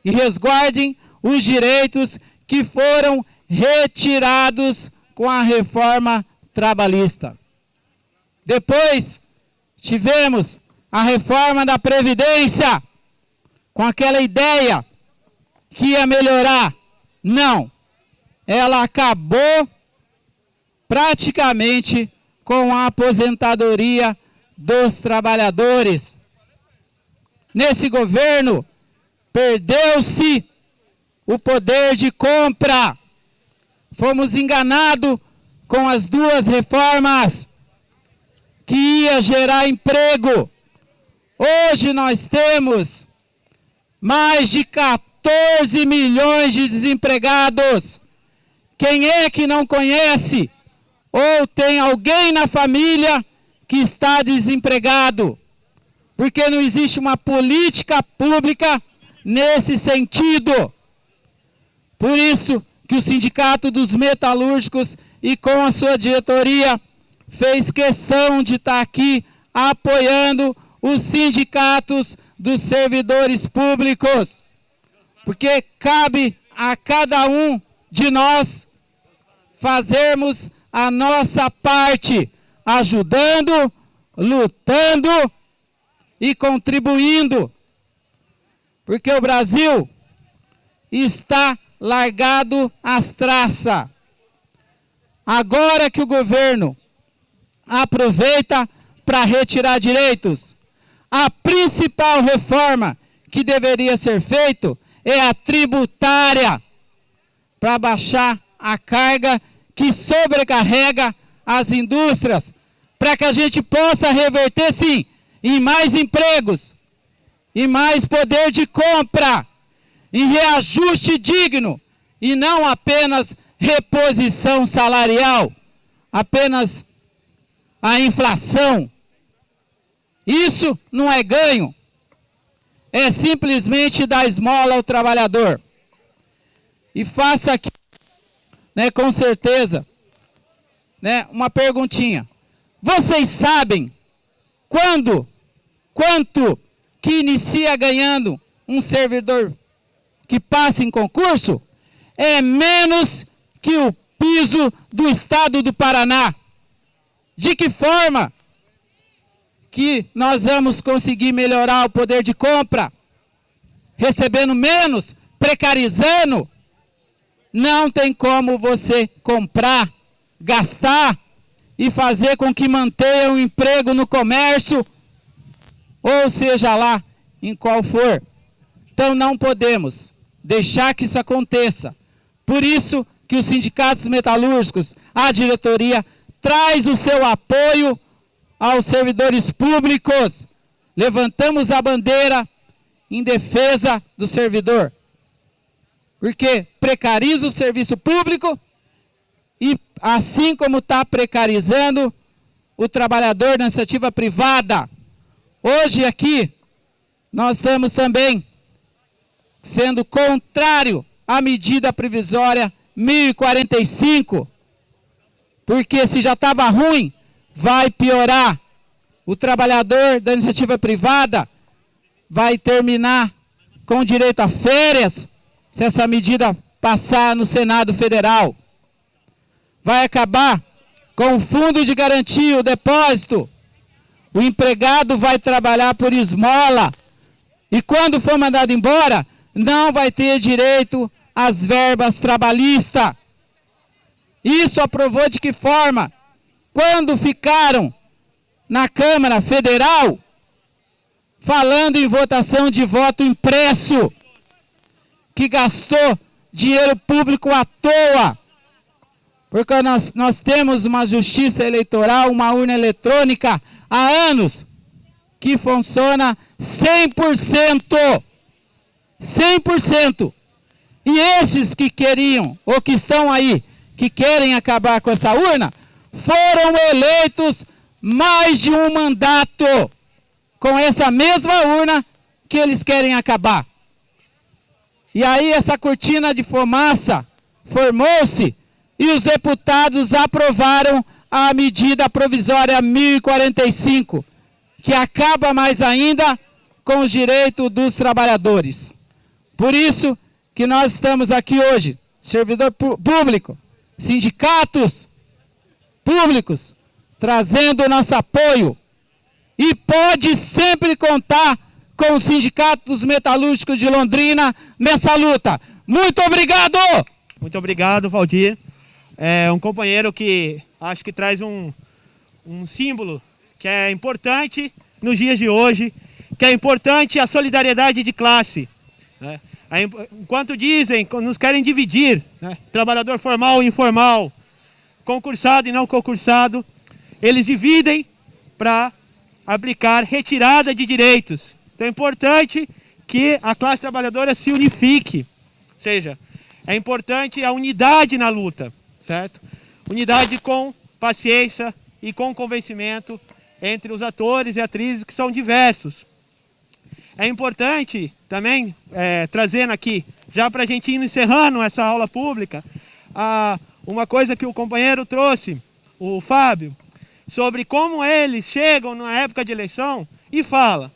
e resguardem os direitos que foram retirados com a reforma trabalhista. Depois tivemos a reforma da Previdência, com aquela ideia que ia melhorar. Não, ela acabou praticamente com a aposentadoria dos trabalhadores. Nesse governo, perdeu-se o poder de compra. Fomos enganados com as duas reformas que ia gerar emprego. Hoje nós temos mais de 14 milhões de desempregados. Quem é que não conhece ou tem alguém na família que está desempregado? Porque não existe uma política pública nesse sentido. Por isso que o Sindicato dos Metalúrgicos e com a sua diretoria fez questão de estar aqui apoiando os sindicatos dos servidores públicos. Porque cabe a cada um de nós fazermos a nossa parte, ajudando, lutando e contribuindo. Porque o Brasil está largado às traças. Agora que o governo aproveita para retirar direitos, a principal reforma que deveria ser feita é a tributária, para baixar a carga que sobrecarrega as indústrias, para que a gente possa reverter, sim, em mais empregos, em mais poder de compra, em reajuste digno, e não apenas reposição salarial, apenas a inflação. Isso não é ganho, é simplesmente dar esmola ao trabalhador. E faço aqui, com certeza, uma perguntinha. Vocês sabem quanto que inicia ganhando um servidor que passa em concurso? É menos que o piso do estado do Paraná. De que forma que nós vamos conseguir melhorar o poder de compra? Recebendo menos, precarizando? Não tem como você comprar, gastar e fazer com que mantenha um emprego no comércio, ou seja lá em qual for. Então não podemos deixar que isso aconteça. Por isso que os sindicatos metalúrgicos, a diretoria, traz o seu apoio aos servidores públicos. Levantamos a bandeira em defesa do servidor. Porque precariza o serviço público e, assim como está precarizando o trabalhador na iniciativa privada. Hoje aqui, nós estamos também sendo contrário à medida provisória 1045, porque se já estava ruim, vai piorar. O trabalhador da iniciativa privada vai terminar com direito a férias, se essa medida passar no Senado Federal. Vai acabar com o fundo de garantia, o depósito, o empregado vai trabalhar por esmola. E quando for mandado embora, não vai ter direito às verbas trabalhistas. Isso aprovou de que forma? Quando ficaram na Câmara Federal, falando em votação de voto impresso, que gastou dinheiro público à toa, porque nós temos uma justiça eleitoral, uma urna eletrônica há anos, que funciona 100%. 100%. E esses que queriam, ou que estão aí, que querem acabar com essa urna, foram eleitos mais de um mandato com essa mesma urna que eles querem acabar. E aí essa cortina de fumaça formou-se e os deputados aprovaram a medida provisória 1045, que acaba mais ainda com os direitos dos trabalhadores. Por isso que nós estamos aqui hoje, servidor público, sindicatos públicos, trazendo o nosso apoio. E pode sempre contar com o Sindicato dos Metalúrgicos de Londrina nessa luta. Muito obrigado! Muito obrigado, Valdir. É um companheiro que acho que traz um símbolo que é importante nos dias de hoje, que é importante a solidariedade de classe. Né? Enquanto dizem, nos querem dividir, né? Trabalhador formal e informal, concursado e não concursado, eles dividem para aplicar retirada de direitos. Então é importante que a classe trabalhadora se unifique, ou seja, é importante a unidade na luta, certo? Unidade com paciência e com convencimento entre os atores e atrizes que são diversos. É importante também, trazendo aqui, já para a gente ir encerrando essa aula pública, uma coisa que o companheiro trouxe, o Fábio, sobre como eles chegam na época de eleição e fala: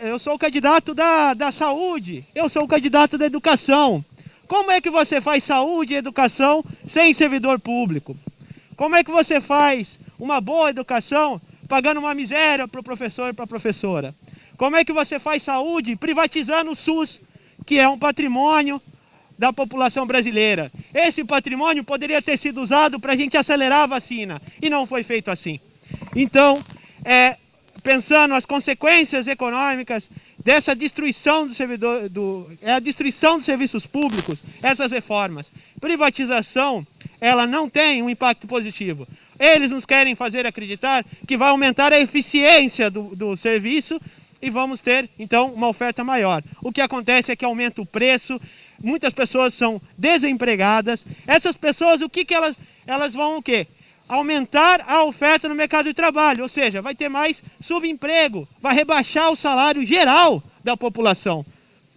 eu sou o candidato da saúde, eu sou o candidato da educação. Como é que você faz saúde e educação sem servidor público? Como é que você faz uma boa educação pagando uma miséria para o professor e para a professora? Como é que você faz saúde privatizando o SUS, que é um patrimônio da população brasileira? Esse patrimônio poderia ter sido usado para a gente acelerar a vacina, e não foi feito assim. Então, pensando as consequências econômicas dessa destruição a destruição dos serviços públicos, essas reformas. Privatização, ela não tem um impacto positivo. Eles nos querem fazer acreditar que vai aumentar a eficiência do serviço e vamos ter, então, uma oferta maior. O que acontece é que aumenta o preço, muitas pessoas são desempregadas. Essas pessoas, elas vão o quê? Aumentar a oferta no mercado de trabalho, ou seja, vai ter mais subemprego, vai rebaixar o salário geral da população.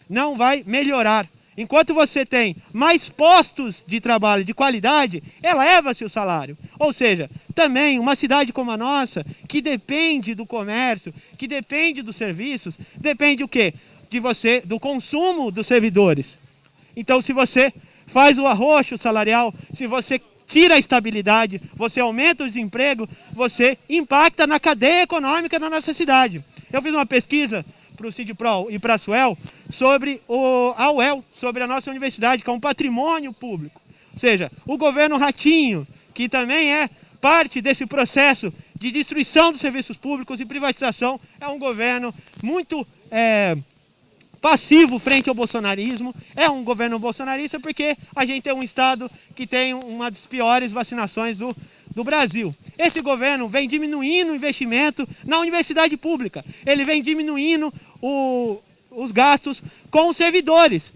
Não vai melhorar. Enquanto você tem mais postos de trabalho de qualidade, eleva-se o salário. Ou seja, também uma cidade como a nossa, que depende do comércio, que depende dos serviços, depende o quê? Do consumo dos servidores. Então, se você faz o arroxo salarial, se você tira a estabilidade, você aumenta o desemprego, você impacta na cadeia econômica da nossa cidade. Eu fiz uma pesquisa para o CIDPROL e para a SUEL sobre a UEL, sobre a nossa universidade, que é um patrimônio público. Ou seja, o governo Ratinho, que também é parte desse processo de destruição dos serviços públicos e privatização, é um governo muito passivo frente ao bolsonarismo. É um governo bolsonarista porque a gente tem um estado que tem uma das piores vacinações do Brasil. Esse governo vem diminuindo o investimento na universidade pública. Ele vem diminuindo os gastos com os servidores,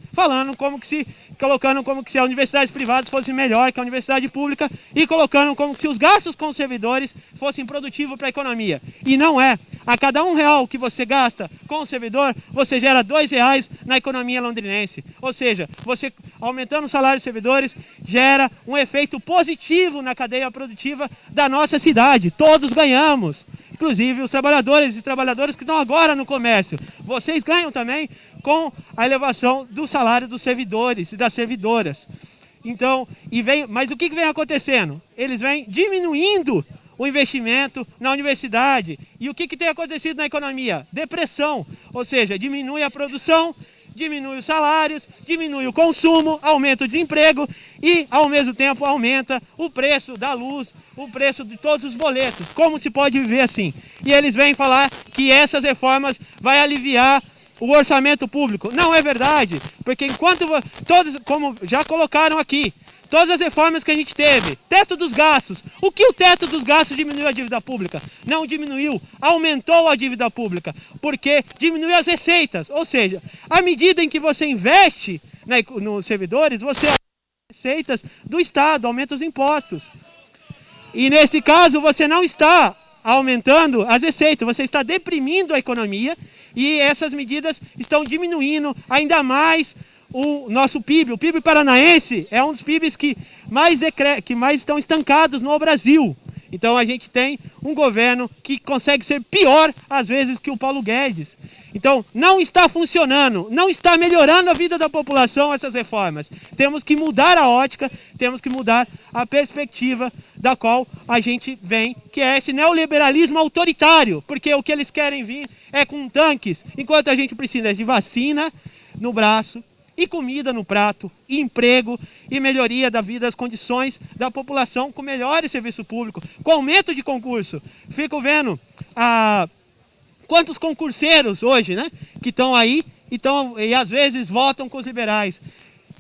colocando como que se as universidades privadas fossem melhor que a universidade pública e colocando como se os gastos com os servidores fossem produtivos para a economia. E não é. A cada R$1 que você gasta com o servidor, você gera R$2 na economia londrinense. Ou seja, você aumentando o salário dos servidores, gera um efeito positivo na cadeia produtiva da nossa cidade. Todos ganhamos. Inclusive os trabalhadores e trabalhadoras que estão agora no comércio. Vocês ganham também com a elevação do salário dos servidores e das servidoras. Então, mas o que vem acontecendo? Eles vêm diminuindo o investimento na universidade. E o que tem acontecido na economia? Depressão, ou seja, diminui a produção, diminui os salários, diminui o consumo, aumenta o desemprego e, ao mesmo tempo, aumenta o preço da luz, o preço de todos os boletos. Como se pode viver assim? E eles vêm falar que essas reformas vão aliviar o orçamento público. Não é verdade, porque enquanto todos, como já colocaram aqui, todas as reformas que a gente teve, teto dos gastos, o que o teto dos gastos diminuiu a dívida pública? Não diminuiu, aumentou a dívida pública, porque diminuiu as receitas, ou seja, à medida em que você investe nos servidores, você aumenta as receitas do Estado, aumenta os impostos. E nesse caso você não está aumentando as receitas, você está deprimindo a economia e essas medidas estão diminuindo ainda mais o nosso PIB. O PIB paranaense é um dos PIBs que mais estão estancados no Brasil. Então a gente tem um governo que consegue ser pior às vezes que o Paulo Guedes. Então não está funcionando, não está melhorando a vida da população essas reformas. Temos que mudar a ótica, temos que mudar a perspectiva da qual a gente vem, que é esse neoliberalismo autoritário, porque o que eles querem vir é com tanques, enquanto a gente precisa de vacina no braço, e comida no prato, e emprego, e melhoria da vida, das condições da população, com melhores serviço público, com aumento de concurso. Fico vendo quantos concurseiros hoje, né, que estão aí, e às vezes votam com os liberais.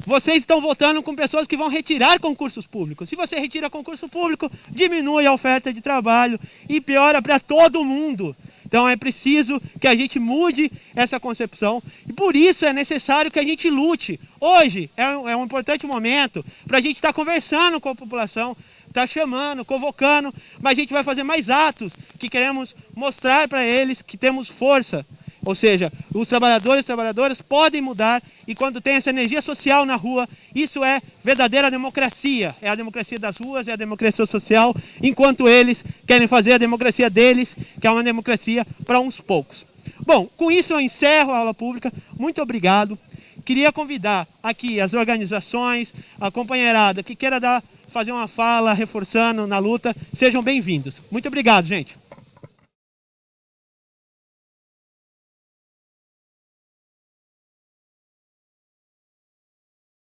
Vocês estão votando com pessoas que vão retirar concursos públicos. Se você retira concurso público, diminui a oferta de trabalho e piora para todo mundo. Então é preciso que a gente mude essa concepção e por isso é necessário que a gente lute. Hoje é um importante momento para a gente estar conversando com a população, estar chamando, convocando, mas a gente vai fazer mais atos que queremos mostrar para eles que temos força. Ou seja, os trabalhadores e trabalhadoras podem mudar e quando tem essa energia social na rua, isso é verdadeira democracia. É a democracia das ruas, é a democracia social, enquanto eles querem fazer a democracia deles, que é uma democracia para uns poucos. Bom, com isso eu encerro a aula pública. Muito obrigado. Queria convidar aqui as organizações, a companheirada que queira fazer uma fala reforçando na luta, sejam bem-vindos. Muito obrigado, gente.